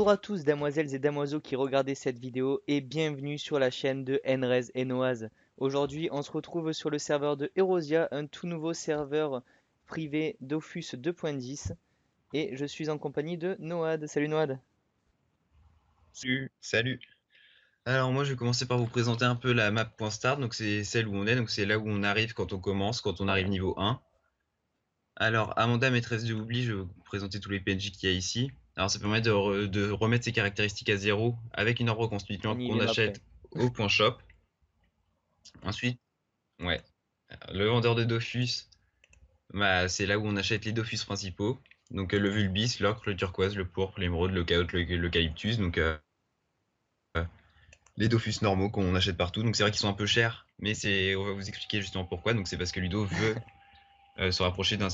Bonjour à tous, damoiselles et damoiseaux qui regardez cette vidéo et bienvenue sur la chaîne de Enrez et Noaz. Aujourd'hui, on se retrouve sur le serveur de Erosia, un tout nouveau serveur privé Dofus 2.10 et je suis en compagnie de Noad. Salut Noad. Salut. Alors moi je vais commencer par vous présenter un peu la map.start, donc c'est celle où on est, donc c'est là où on arrive quand on commence, quand on arrive Voilà. niveau 1. Alors Amanda, maîtresse de l'oubli, je vais vous présenter tous les PNJ qu'il y a ici. Alors ça permet de remettre ses caractéristiques à zéro avec une arbre On reconstituante y qu'on viendra après. achète au point shop. Ensuite, ouais, le vendeur de Dofus, bah, c'est là où on achète les Dofus principaux. Donc le Vulbis, l'ocre, le turquoise, le pourpre, l'émeraude, le chaos, l'eucalyptus, donc les Dofus normaux qu'on achète partout. Donc c'est vrai qu'ils sont un peu chers, mais on va vous expliquer justement pourquoi. Donc c'est parce que Ludo veut se rapprocher du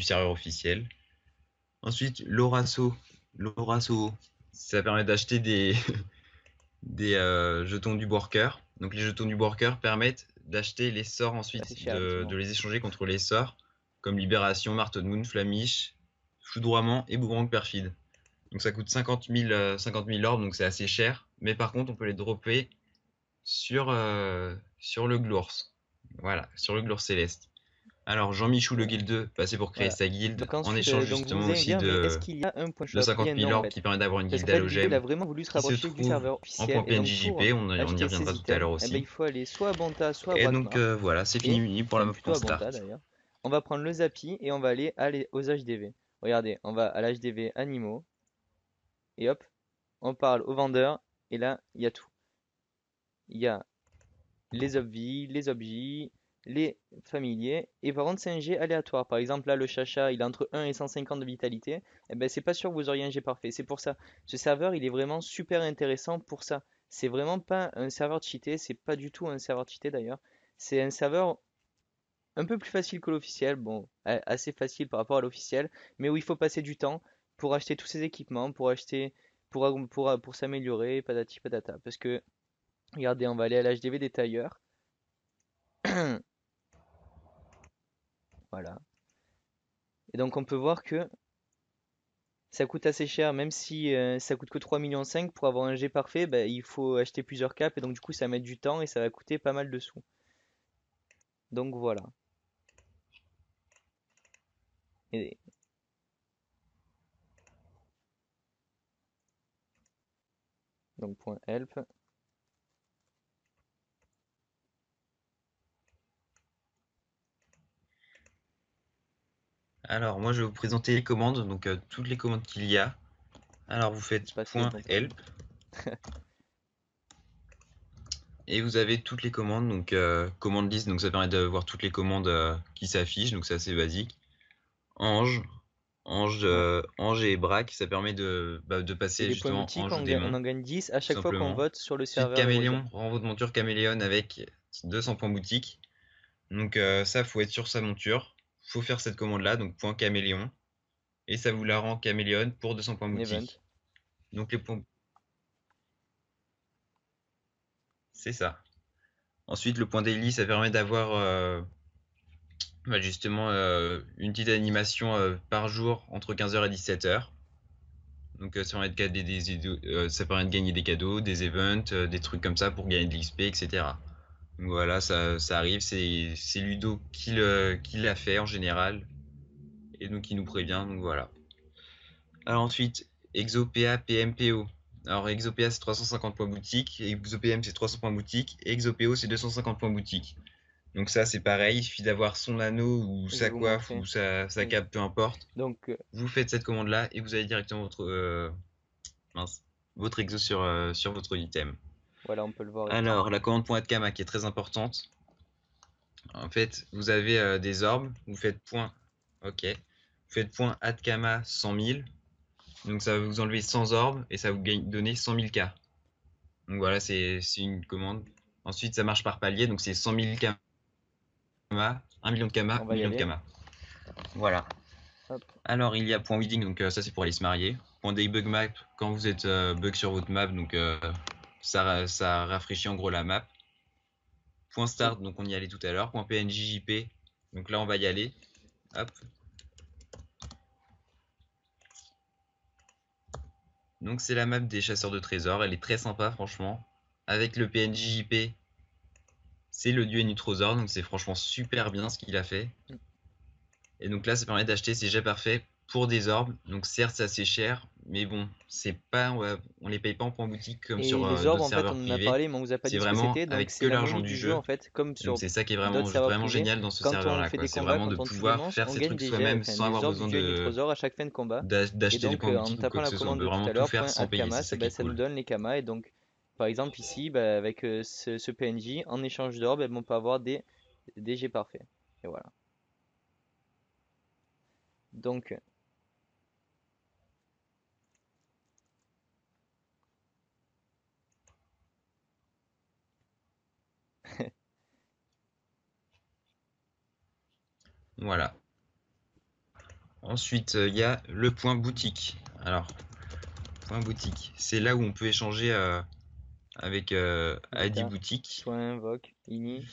serveur officiel. Ensuite, l'Orasso, ça permet d'acheter des jetons du worker. Donc les jetons du worker permettent d'acheter les sorts C'est ensuite, cher de effectivement. les échanger contre les sorts, comme Libération, Marteau de Moon, Flamiche, Foudroiement et Boomerang Perfide. Donc ça coûte 50 000 orbes, donc c'est assez cher. Mais par contre, on peut les dropper sur le Glours. Voilà, sur le Glours Céleste. Alors, Jean-Michou le Voilà. guilde, c'est pour créer Voilà. sa guilde, Donc en ensuite, échange donc vous justement allez me aussi dire, mais est-ce qu'il y a un point de shop? Eh 50 bien 000 non en orbes fait. qui permet d'avoir une Parce guilde qu'en fait, Ludo, il a halogème vraiment voulu se qui se rapprocher du trouve serveur en officiel point et donc pour PNJJP, on y acheter ses reviendra tout à items, l'heure eh ben, aussi. il faut aller soit à Bonta, soit à Et donc Brakmar. voilà, c'est Et, fini pour la enfin map plutôt à Bonta start. d'ailleurs. On va prendre le Zapi et on va aller aux HDV. Regardez, on va à l'HDV animaux et hop, on parle au vendeur et là, il y a tout. Il y a les obvies, les objets, les familiers et par contre c'est un jet aléatoire. Par exemple là le chacha il a entre 1 et 150 de vitalité. Et ben c'est pas sûr que vous auriez un jet parfait. C'est pour ça. Ce serveur il est vraiment super intéressant pour ça. C'est vraiment pas un serveur cheaté, c'est pas du tout un serveur cheaté d'ailleurs. C'est un serveur un peu plus facile que l'officiel, bon, assez facile par rapport à l'officiel, mais où il faut passer du temps pour acheter tous ces équipements, pour acheter, pour s'améliorer, patati patata. Parce que, regardez, on va aller à l'HDV des tailleurs. Voilà. Et donc on peut voir que ça coûte assez cher, même si ça coûte que 3,5 millions pour avoir un G parfait, bah, il faut acheter plusieurs caps et donc du coup ça met du temps et ça va coûter pas mal de sous. Donc voilà. Et donc point help. Alors moi je vais vous présenter les commandes, donc toutes les commandes qu'il y a. Alors vous C'est faites pas assez point bon pour .help nous. et vous avez toutes les commandes, donc commande liste, donc ça permet de voir toutes les commandes qui s'affichent, donc c'est assez basique. Ange, Ouais. Ange et Braque, ça permet de Et passer les points justement boutiques, Ange ou on démon, en gagne 10 à tout chaque fois qu'on simplement. vote sur le Ensuite serveur Erosia. Caméléon, rend votre monture Caméléon avec 200 points boutique. Donc ça, faut être sur sa monture. Faut faire cette commande-là, donc point Caméléon. Et ça vous la rend Caméléon pour 200 points Un event. boutique. Donc les points, c'est ça. Ensuite, le point daily, ça permet d'avoir justement une petite animation par jour entre 15h et 17h. Donc ça permet de gagner des cadeaux, des events, des trucs comme ça pour gagner de l'XP, etc. Donc voilà, ça arrive, c'est Ludo qui l'a fait en général, et donc il nous prévient, donc voilà. Alors ensuite, ExoPA, PMPO. Alors ExoPA c'est 350 points boutique, ExoPM c'est 300 points boutique, et ExoPO c'est 250 points boutique. Donc ça c'est pareil, il suffit d'avoir son anneau ou Je vais sa vous coiffe montrer. ou sa Oui. cape, peu importe. Donc Vous faites cette commande là et vous avez directement mince, votre exo sur votre item. voilà, on peut le voir ici. Alors la commande point .atcama qui est très importante. En fait, vous avez des orbes, vous faites point, ok, vous faites point .atcama 100 000, donc ça va vous enlever 100 orbes et ça va vous donner 100 000 K. Donc voilà, c'est une commande. Ensuite, ça marche par palier, donc c'est 100 000 Kama, 1 million de Kama, On va y million de aller. Kama. Voilà. Hop. Alors, il y a point wedding, donc ça c'est pour aller se marier. Point debug map, quand vous êtes bug sur votre map, donc ça rafraîchit en gros la map. Point Et start, donc on y allait tout à l'heure. Point PNJJP, donc là on va y aller. Hop. Donc c'est la map des chasseurs de trésors, elle est très sympa franchement. Avec le PNJ JP, c'est le dieu Nutrosaur, donc c'est franchement super bien ce qu'il a fait. Mm. Et donc là, ça permet d'acheter ces jets parfaits pour des orbes. Donc certes, c'est assez cher, mais bon, c'est pas, on les paye pas en point boutique comme Et sur les orbes, d'autres en fait, serveurs on en a privés. parlé, mais on vous a pas C'est dit ce que vraiment c'était. Donc, avec c'est que la l'argent monnaie du du jeu, jeu. en fait, comme Donc sur c'est ça qui est vraiment, d'autres serveurs vraiment privés. génial dans ce Quand on serveur-là, fait quoi. des C'est combats, vraiment de quand on tue des pouvoir monstres, faire on ces gagne trucs des jets, soi-même enfin, sans des avoir orbes du besoin dieu de Nitrosaur à chaque fin de combat. Et d'acheter des donc, points en boutiques ou tapant quoi que la ce soit. On commande peut de tout vraiment à tout l'heure, faire point sans add payer, c'est Kamas, ça qui est ça nous cool. donne les Kamas. Et donc, par exemple, ici, avec ce PNJ, en échange d'orbes, on peut avoir des jets parfaits. Et voilà. Donc, Voilà. Ensuite, il y a le point boutique. Alors, point boutique, c'est là où on peut échanger avec ID Vita, Boutique. Soin, Invoque, Ini.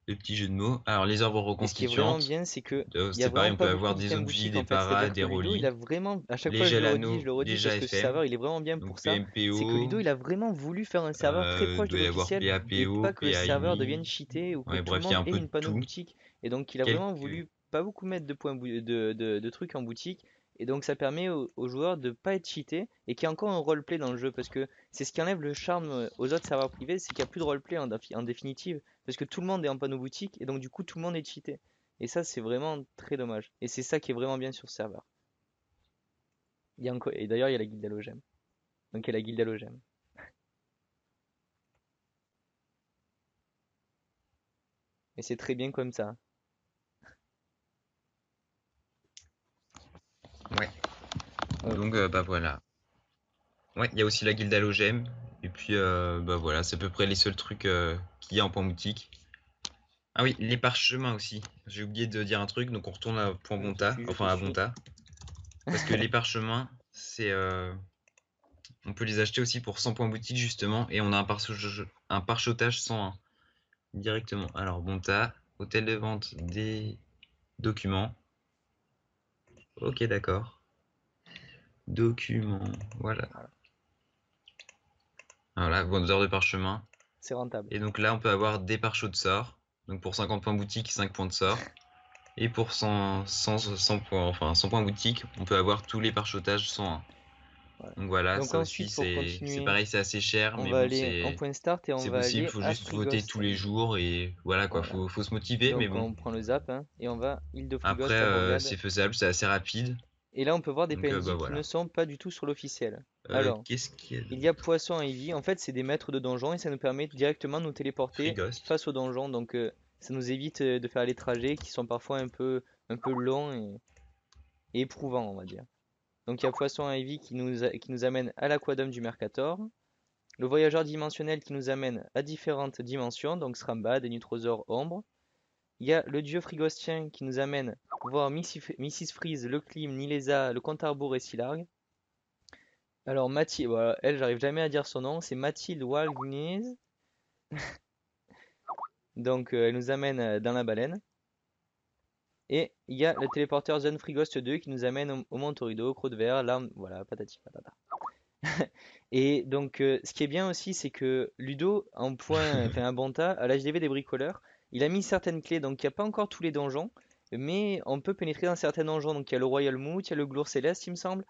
Le petit jeu de mots. Alors, les œuvres Et ce qui est vraiment reconstituantes, bien, c'est que il y a c'est pareil, vraiment on pas peut beaucoup avoir des d'items objets, boutiques des en fait. paras, C'est-à-dire des que Ludo, il a relis, vraiment, à chaque les fois je le redis, Gelano, les parce que ce serveur, FM, il est vraiment bien pour donc ça. C'est que PMPO, Ludo, il a vraiment voulu faire un serveur très proche de doit y avoir l'officiel et PAPO, pas que le serveur PAINI. devienne cheaté ou que Ouais, tout le bref, il y a monde un ait peu de une panneau tout. boutique. Et donc, il a vraiment Quelques. voulu pas beaucoup mettre de points de trucs en boutique. Et donc, ça permet aux joueurs de pas être cheatés et qu'il y a encore un roleplay dans le jeu parce que c'est ce qui enlève le charme aux autres serveurs privés, c'est qu'il n'y a plus de roleplay en définitive parce que tout le monde est en panneau boutique et donc, du coup, tout le monde est cheaté. Et ça, c'est vraiment très dommage. Et c'est ça qui est vraiment bien sur ce serveur. Et d'ailleurs, il y a la guilde halogème. Donc, il y a la guilde halogème. Et c'est très bien comme ça. Ouais. Hop. Donc, bah voilà. Ouais, il y a aussi la guilde halogème. Et puis, bah voilà, c'est à peu près les seuls trucs qu'il y a en point boutique. Ah oui, les parchemins aussi. J'ai oublié de dire un truc, donc on retourne à point J'y Bonta, suis, je te enfin à suis. Bonta. Parce que les parchemins, c'est, on peut les acheter aussi pour 100 points boutique justement, et on a un parcheautage 101 directement. Alors Bonta, hôtel de vente des documents. Ok, d'accord. Documents, voilà. Voilà. Voilà, vendeur de parchemin. C'est rentable. Et donc là, on peut avoir des parchauds de sort. Donc pour 50 points boutique, 5 points de sort. Et pour 100 points, enfin 100 points boutique, on peut avoir tous les parchautages 101. Voilà. Donc voilà, Donc ça aussi ensuite, pour c'est continuer, pareil, c'est assez cher, on mais va bon, aller en point start et on c'est va possible, aller faut à juste voter tous Frigost. les jours et voilà quoi, Voilà. faut se motiver, mais Donc bon. on prend le zap hein, et on va île de Après, Frigost à Bourgade. c'est faisable, c'est assez rapide. Et là, on peut voir des Donc bah PNJ qui ne voilà. sont pas du tout sur l'officiel. Alors, Qu'est-ce qu'il y a il y a d'autre? Poisson et Ivy. En fait, c'est des maîtres de donjon et ça nous permet directement de nous téléporter Frigost. face au donjon. Donc, ça nous évite de faire les trajets qui sont parfois un peu longs et éprouvants, on va dire. Donc, il y a Poisson et Ivy qui nous amène à l'aquadome du Mercator. Le voyageur dimensionnel qui nous amène à différentes dimensions, donc Srambad, Nutrosaur, Ombre. Il y a le dieu frigostien qui nous amène voir Mrs. Freeze, le Clim, Nilesa, le compte à rebours et Silarg. Alors Mathilde, voilà, elle, j'arrive jamais à dire son nom, c'est Mathilde Walgnez. Donc elle nous amène dans la baleine. Et il y a le téléporteur Zone Frigost 2 qui nous amène au Montorido, au Croc de Verre, l'arme, voilà, patati patata. Et donc ce qui est bien aussi, c'est que Ludo, en point, enfin un bon tas, à l'HDV des bricoleurs, il a mis certaines clés, donc il n'y a pas encore tous les donjons, mais on peut pénétrer dans certains donjons. Donc il y a le Royal Moot, il y a le Glour Céleste, il me semble.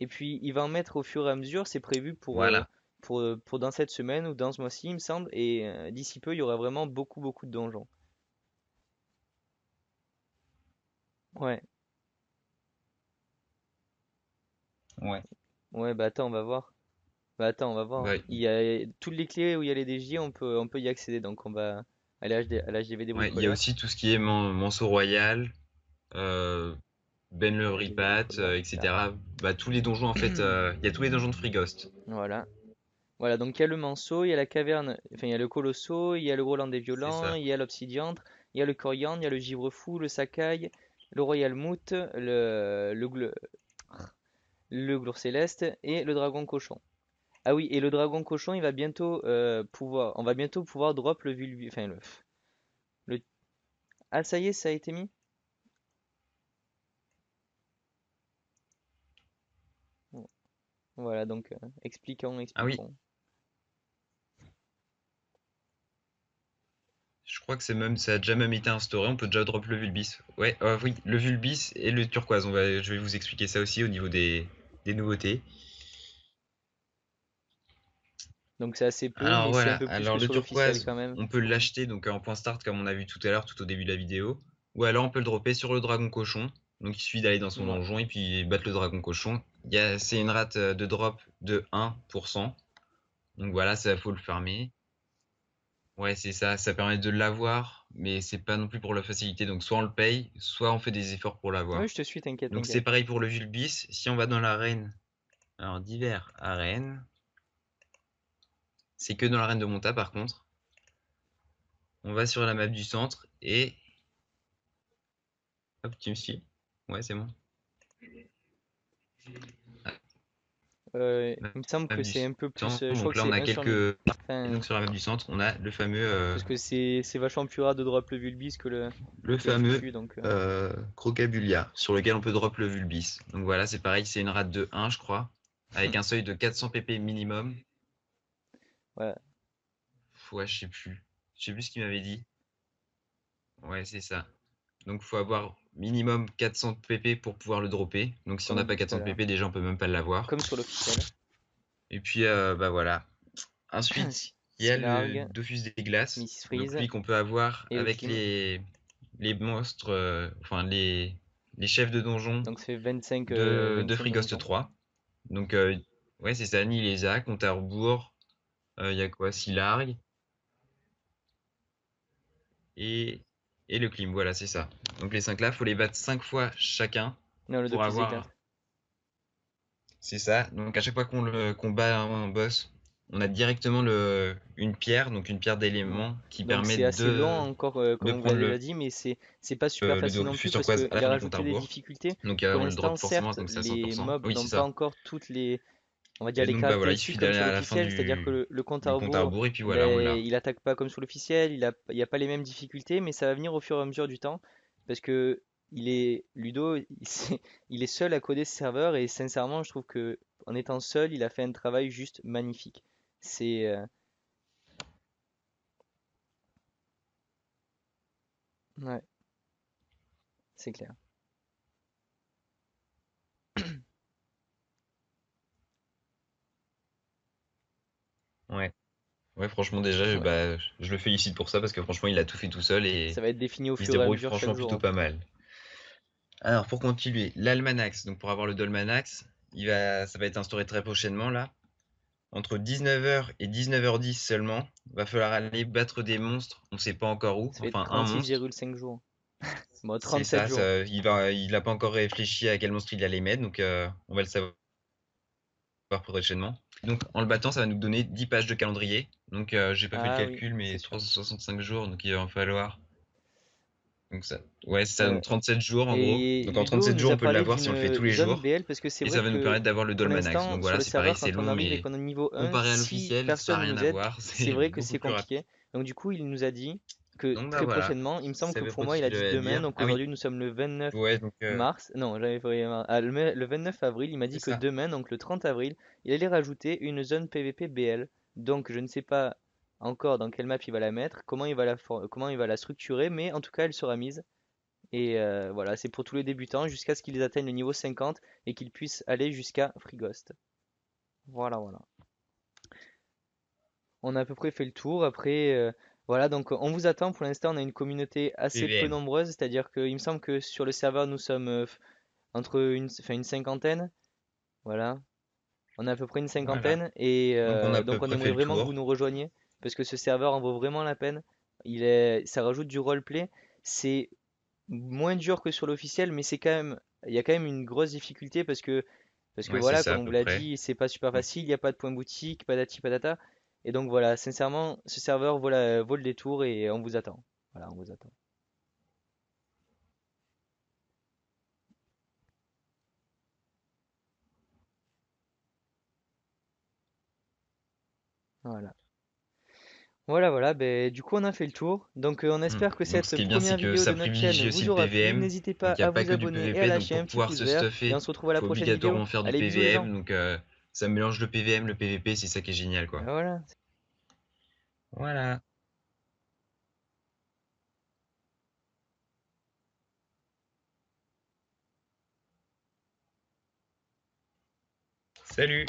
Et puis il va en mettre au fur et à mesure, c'est prévu Voilà. pour dans cette semaine ou dans ce mois-ci, il me semble. Et d'ici peu, il y aura vraiment beaucoup de donjons. Ouais, Ouais. ouais, bah attends, on va voir. Bah attends, on va voir. Bah, Il y a toutes les clés où il y a les DJ, on peut y accéder. Donc on va aller à l'HDV des ouais, il y a bricoleurs. aussi tout ce qui est Manceau Royal, euh, Ben le HDV des Ripat, bricoleurs, là. etc. Bah tous les donjons en fait, il y a tous les donjons de Frigost. Voilà. Voilà, donc il y a le manceau, il y a la caverne, enfin il y a le colosso, il y a le Groland des C'est violents, ça. il y a l'obsidiantre, il y a le coriandre, il y a le givre fou, le sacaille, le royal mout, le glour céleste et le dragon cochon. Ah oui, et le dragon cochon, il va bientôt on va bientôt pouvoir drop le vulvi, enfin le... Ah ça y est, ça a été mis? Voilà, donc expliquons, Ah oui, expliquons. je crois que ça a déjà même été instauré. On peut déjà drop le Vulbis. Ouais, oui, le Vulbis et le turquoise. Je vais vous expliquer ça aussi au niveau des nouveautés. Donc c'est assez peu, Alors mais c'est un voilà, peu plus alors que le sur l'officiel turquoise, quand même. on peut l'acheter donc en point start comme on a vu tout à l'heure, tout au début de la vidéo. Ou alors on peut le dropper sur le dragon cochon. Donc il suffit d'aller dans son Ouais. donjon et puis battre le dragon cochon. C'est une rate de drop de 1%. Donc voilà, ça faut le farmer. Ouais, c'est ça, ça permet de l'avoir, mais c'est pas non plus pour la facilité. Donc soit on le paye, soit on fait des efforts pour Oui, l'avoir. je te suis, t'inquiète, Donc c'est t'inquiète. pareil pour le Vulbis. Si on va dans l'arène, alors divers arène, c'est que dans l'arène de Monta par contre. On va sur la map du centre et hop, tu me suis. Ouais, c'est bon. Ah, Il me semble map que du c'est un peu plus. centre. Je crois Donc que là, on c'est a un sur 1000. quelques. Et Enfin, donc sur la map du centre, on a parce que c'est vachement plus rare de drop le Vulbis le que le fameux Fufu, donc. Crocabulia, sur lequel on peut drop le Vulbis. Donc voilà, c'est pareil, c'est une rate de 1, je crois, avec un seuil de 400 pp minimum. Voilà. Ouais, je sais plus. Je sais plus ce qu'il m'avait dit. Ouais, c'est ça. Donc faut avoir minimum 400 pp pour pouvoir le dropper. Donc si on Comme on n'a dit pas tout à 400 l'heure. pp, déjà on peut même pas l'avoir. Comme sur l'officiel. Et puis bah voilà. Ensuite, il y a le Silarg, Dofus des glaces. Mrs. Donc Freeze lui qu'on peut avoir et le avec Clim. les monstres, enfin les chefs de donjon Donc ça fait 25, de 25 Free 3. Donc ouais, c'est ça, Nilesa, compte à rebours. Il y a quoi? Silarg et, et le Clim. Voilà, c'est ça. Donc les 5 là, faut les battre 5 fois chacun Non, le pour Dofus des glaces. avoir. C'est ça. Donc à chaque fois qu'on bat un boss, on a directement une pierre, donc une pierre Ouais. d'élément qui Donc permet c'est assez long encore, de comme on vous l'a prendre déjà dit, mais c'est pas super le facile non Dofus plus parce turquoise à la qu'il a fin du compte à rajouté des rebours. difficultés. Donc Pour on le l'instant, drop forcément, certes, donc c'est à les 100%. mobs Oui, n'ont c'est pas ça. encore toutes les, on va dire Et les donc bah voilà, il caractéristiques suffit comme d'aller sur à la fin l'officiel, c'est-à-dire que le compte à du compte à rebours, rebours et puis eh voilà, on ben, l'a. il attaque pas comme sur l'officiel, il a pas les mêmes difficultés, mais ça va venir au fur et à mesure du temps parce que Ludo, il est seul à coder ce serveur et sincèrement, je trouve que en étant seul, il a fait un travail juste magnifique. C'est ouais, c'est clair. Ouais. Ouais, franchement déjà, Ouais. bah, je le félicite pour ça parce que franchement, il a tout fait tout seul et Ça va être défini au il se fur et à débrouille mesure chaque franchement jour plutôt en pas fait. mal. Alors pour continuer, l'Almanax. Donc pour avoir le Dolmanax, ça va être instauré très prochainement là. Entre 19h et 19h10 seulement, va falloir aller battre des monstres, on sait pas encore où, Ça fait enfin un monstre. 36,5 jours. Bon, C'est 37 ça, jours. il a pas encore réfléchi à quel monstre il allait mettre, donc on va le savoir prochainement. Donc en le battant, ça va nous donner 10 pages de calendrier. Donc j'ai pas fait le Ah oui, calcul, c'est mais sûr. 365 jours, donc il va en falloir. Donc ça, ouais, c'est ça, Ouais. donc 37 jours en gros. Et Donc en Ludo 37 nous jours, a on peut parlé l'avoir si on le fait d'une tous les zone jours. BL parce que c'est Et ça vrai va nous que permettre d'avoir le pour Dolmanax. Donc l'instant sur voilà, le c'est pareil, serveur c'est quand on long, arrive et mais qu'on est niveau 1, comparé à si l'officiel, ça n'a personne rien nous à aide, voir. c'est C'est vrai que beaucoup c'est plus rapide. compliqué. Donc du coup il nous a dit que Donc bah très voilà, prochainement, il me semble c'est que à peu pour près tout moi ce il a qu'il dit avait à demain, dire. donc Ah oui, aujourd'hui nous sommes le 29 ouais, donc mars. Non, j'avais vraiment... le 29 avril, il m'a c'est dit que ça. demain, donc le 30 avril, il allait rajouter une zone PVP BL. Donc je ne sais pas encore dans quelle map il va la mettre, comment il va la structurer, mais en tout cas elle sera mise. Et voilà, c'est pour tous les débutants jusqu'à ce qu'ils atteignent le niveau 50 et qu'ils puissent aller jusqu'à Freeghost. Voilà, voilà. On a à peu près fait le tour. Après, voilà, donc on vous attend. Pour l'instant, on a une communauté assez peu PVM. nombreuse, c'est-à-dire qu'il me semble que sur le serveur, nous sommes entre enfin, une cinquantaine. Voilà, on a à peu près une Voilà. cinquantaine et Donc on a à peu donc on près fait aimerait le vraiment que vous tour. nous rejoigniez parce que ce serveur en vaut vraiment la peine. Ça rajoute du roleplay. C'est moins dur que sur l'officiel, mais il y a quand même une grosse difficulté parce que Ouais, c'est voilà, ça comme à on vous peu l'a près. dit, c'est pas super Donc, facile, il n'y a pas de point boutique, patati patata. Et donc voilà, sincèrement, ce serveur vaut le détour et on vous attend. Voilà, on vous attend. Voilà. Voilà, voilà, ben, du coup on a fait le tour. Donc on espère que donc ce cette qui est bien, c'est première que vidéo de ça notre chaîne privilégie aussi vous le aura plu. PVM. N'hésitez pas Donc il n'y à a pas vous que du abonner et à PVP. Donc lâcher pour un petit pouvoir pouce se vert. Et stuffer, on se retrouve à la faut prochaine obligatoirement vidéo. faire du Allez, bisous les gens! PVM. Donc Ça mélange le PVM, le PVP, c'est ça qui est génial, Ah, quoi. voilà. Voilà. Salut!